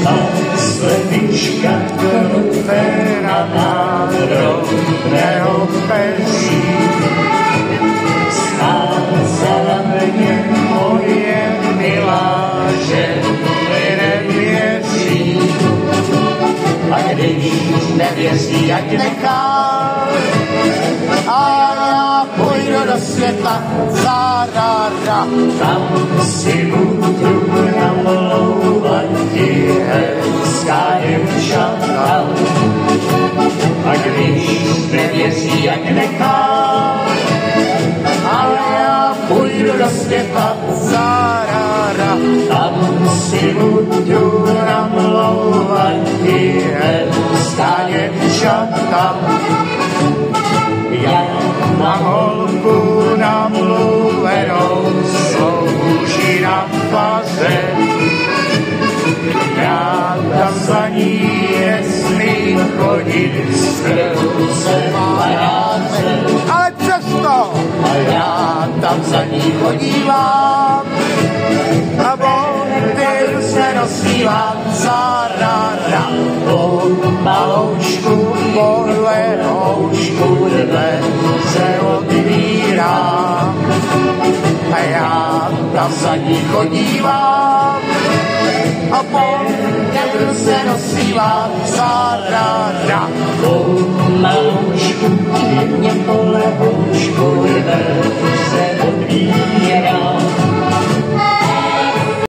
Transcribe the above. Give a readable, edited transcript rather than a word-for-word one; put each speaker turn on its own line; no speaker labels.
a slepička krúpená drobného peří. Skázala mne moje milá, že mi nevěří. A když nevěří, ať nechá, a já půjdu do světa zárára. Tam si budu namlouvat ti hezká děvčata. A když nevěří, ať nechá, a já půjdu do světa zárára. Tam si budu namlouvat ti hezká děvčata. Jak mám holku namluvenou, slouží na paze. Já tam za ní nesmím chodit, strhu se paráce. Ale přesto a já tam za ní chodívám a bontyl se nosívám zárára. Po maloučku, podle houčku, dve se otvírám a já tam za ní chodívám a bontyl se nosívám zárára. Po maloučku, jedně podle houčku, dve